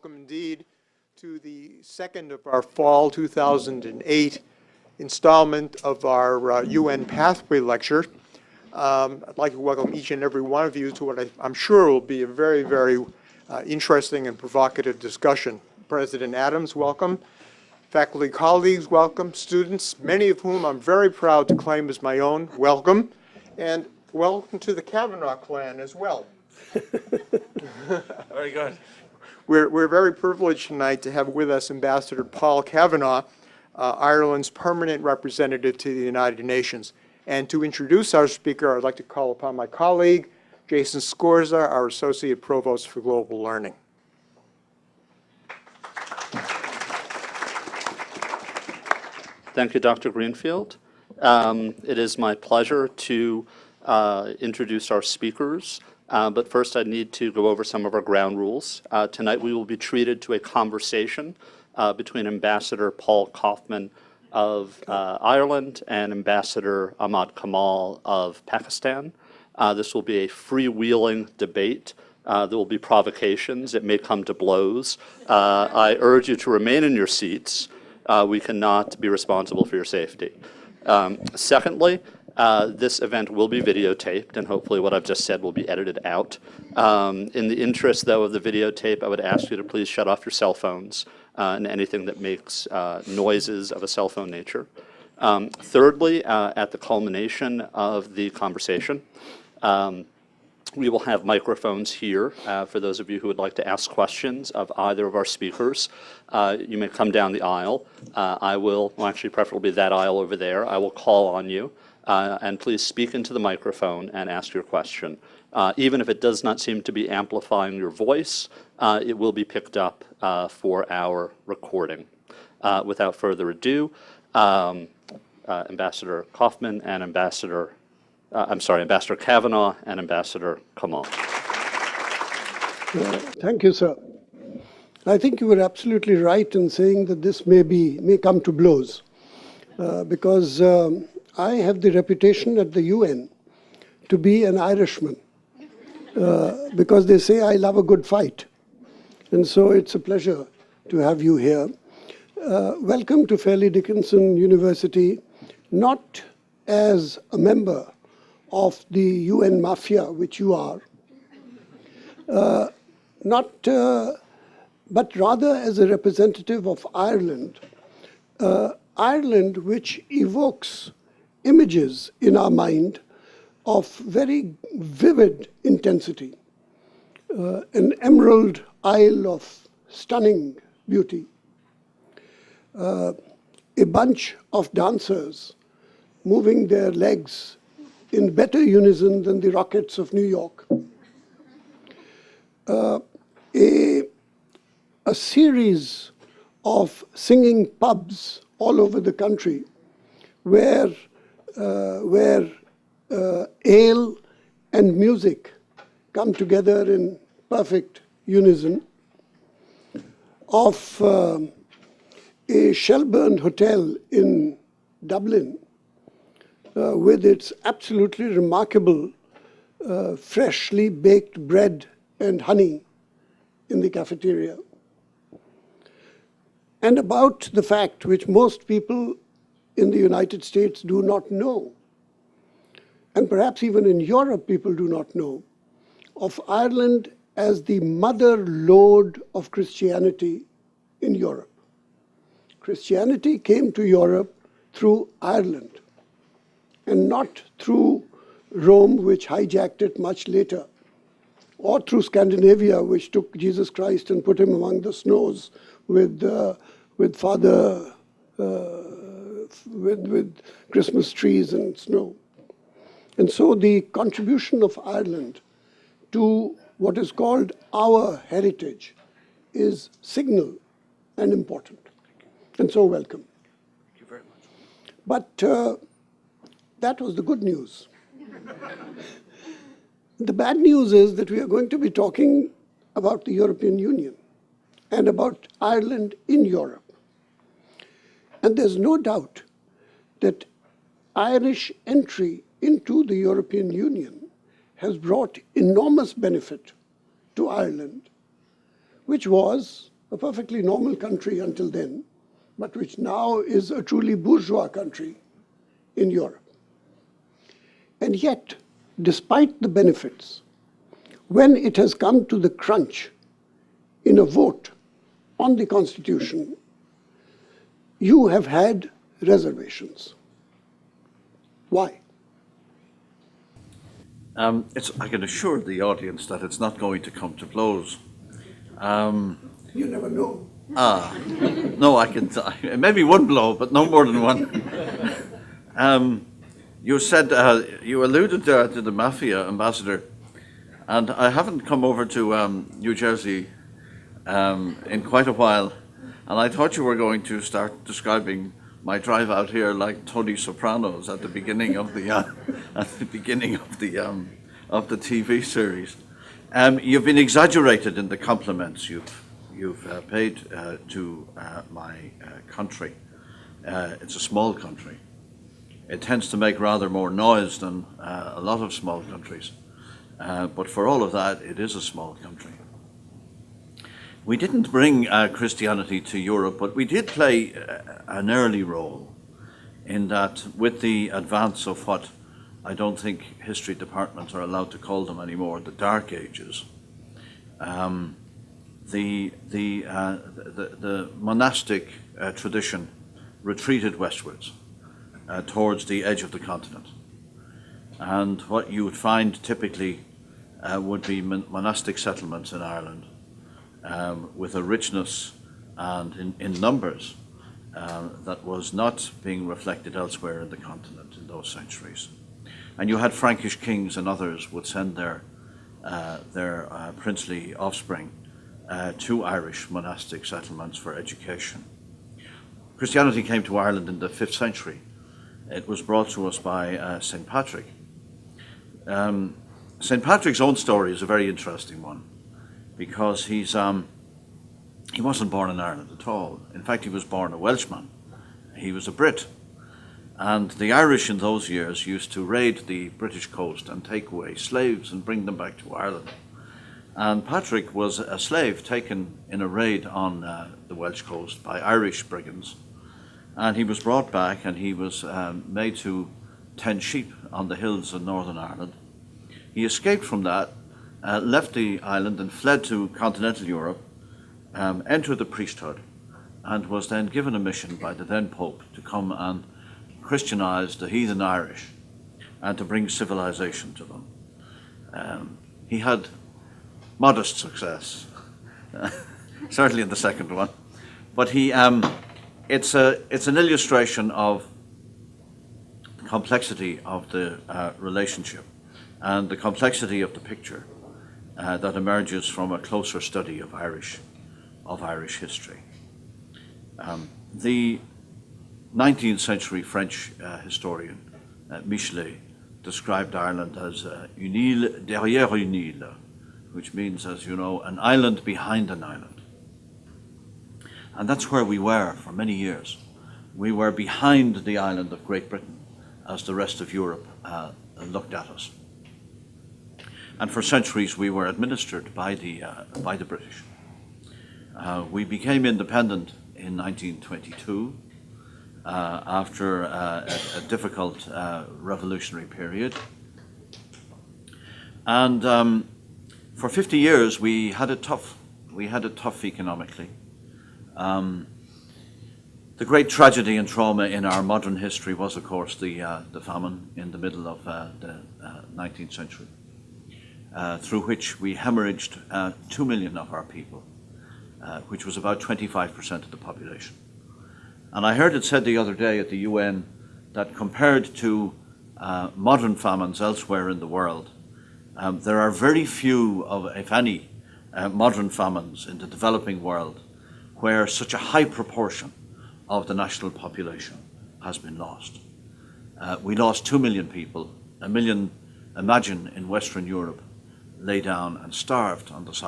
welcome indeed to the second of our fall 2008 installment of our UN Pathway Lecture. I'd like to welcome each and every one of you to what I'm sure will be a very, very interesting and provocative discussion. President Adams, welcome. Faculty colleagues, welcome. Students, many of whom I'm very proud to claim as my own, welcome. And welcome to the Kavanagh clan as well. Very good. We're very privileged tonight to have with us Ambassador Paul Kavanagh, Ireland's permanent representative to the United Nations. And to introduce our speaker, I'd like to call upon my colleague, Jason Scorza, our Associate Provost for Global Learning. Thank you, Dr. Greenfield. It is my pleasure to introduce our speakers. But first, I need to go over some of our ground rules. Tonight, we will be treated to a conversation between Ambassador Paul Kaufman of Ireland and Ambassador Ahmad Kamal of Pakistan. This will be a freewheeling debate. There will be provocations. It may come to blows. I urge you to remain in your seats. We cannot be responsible for your safety. Secondly, this event will be videotaped, and hopefully what I've just said will be edited out. In the interest, though, of the videotape, I would ask you to please shut off your cell phones and anything that makes noises of a cell phone nature. Thirdly, at the culmination of the conversation, we will have microphones here for those of you who would like to ask questions of either of our speakers. You may come down the aisle. I will, well, actually preferably that aisle over there. I will call on you. And please speak into the microphone and ask your question. Even if it does not seem to be amplifying your voice, it will be picked up for our recording. Without further ado, Ambassador Kaufman and Ambassador Kavanagh and Ambassador Kamal. Thank you, sir. I think you were absolutely right in saying that this may come to blows, because I have the reputation at the UN to be an Irishman, because they say I love a good fight. And so it's a pleasure to have you here. Welcome to Fairleigh Dickinson University, not as a member of the UN mafia, which you are, but rather as a representative of Ireland. Ireland, which evokes images in our mind of very vivid intensity. An emerald isle of stunning beauty. A bunch of dancers moving their legs in better unison than the Rockets of New York. A series of singing pubs all over the country where ale and music come together in perfect unison, of a Shelburne hotel in Dublin with its absolutely remarkable freshly baked bread and honey in the cafeteria. And about the fact which most people in the United States do not know, and perhaps even in Europe people do not know, of Ireland as the mother lode of Christianity in Europe. Christianity came to Europe through Ireland, and not through Rome, which hijacked it much later, or through Scandinavia, which took Jesus Christ and put him among the snows with Christmas trees and snow. And so the contribution of Ireland to what is called our heritage is signal and important. And so welcome. Thank you very much. But that was the good news. The bad news is that we are going to be talking about the European Union and about Ireland in Europe. And there's no doubt that Irish entry into the European Union has brought enormous benefit to Ireland, which was a perfectly normal country until then, but which now is a truly bourgeois country in Europe. And yet, despite the benefits, when it has come to the crunch in a vote on the Constitution, you have had reservations. Why? I can assure the audience that it's not going to come to blows. You never know. No, I can, maybe one blow, but no more than one. You said, you alluded to the mafia, Ambassador, and I haven't come over to New Jersey in quite a while, and I thought you were going to start describing my drive out here like Tony Soprano's at the beginning of the of the TV series. You've been exaggerated in the compliments you've paid to my country. It's a small country. It tends to make rather more noise than a lot of small countries. But for all of that, it is a small country. We didn't bring Christianity to Europe, but we did play an early role in that with the advance of what I don't think history departments are allowed to call them anymore, the Dark Ages, the monastic tradition retreated westwards towards the edge of the continent. And what you would find typically would be monastic settlements in Ireland with a richness and in numbers that was not being reflected elsewhere in the continent in those centuries. And you had Frankish kings and others would send their princely offspring to Irish monastic settlements for education. Christianity came to Ireland in the 5th century. It was brought to us by St. Patrick. St. Patrick's own story is a very interesting one because he wasn't born in Ireland at all. In fact, he was born a Welshman. He was a Brit. And the Irish in those years used to raid the British coast and take away slaves and bring them back to Ireland. And Patrick was a slave taken in a raid on the Welsh coast by Irish brigands. And he was brought back and he was made to tend sheep on the hills of Northern Ireland. He escaped from that, left the island and fled to continental Europe, entered the priesthood, and was then given a mission by the then Pope to come and Christianize the heathen Irish and to bring civilization to them. He had modest success, certainly in the second one, but it's an illustration of the complexity of the relationship and the complexity of the picture that emerges from a closer study of Irish history. The 19th century French historian Michelet described Ireland as une île derrière une île, which means, as you know, an island behind an island. And that's where we were for many years. We were behind the island of Great Britain as the rest of Europe looked at us. And for centuries we were administered by the British. We became independent in 1922 after a difficult revolutionary period. And for 50 years we had it tough. We had it tough economically. The great tragedy and trauma in our modern history was, of course, the famine in the middle of the 19th century, through which we hemorrhaged 2 million of our people, which was about 25% of the population. And I heard it said the other day at the UN that compared to modern famines elsewhere in the world, there are very few, if any, modern famines in the developing world where such a high proportion of the national population has been lost. We lost 2 million people, 1 million, imagine, in Western Europe, lay down and starved on the side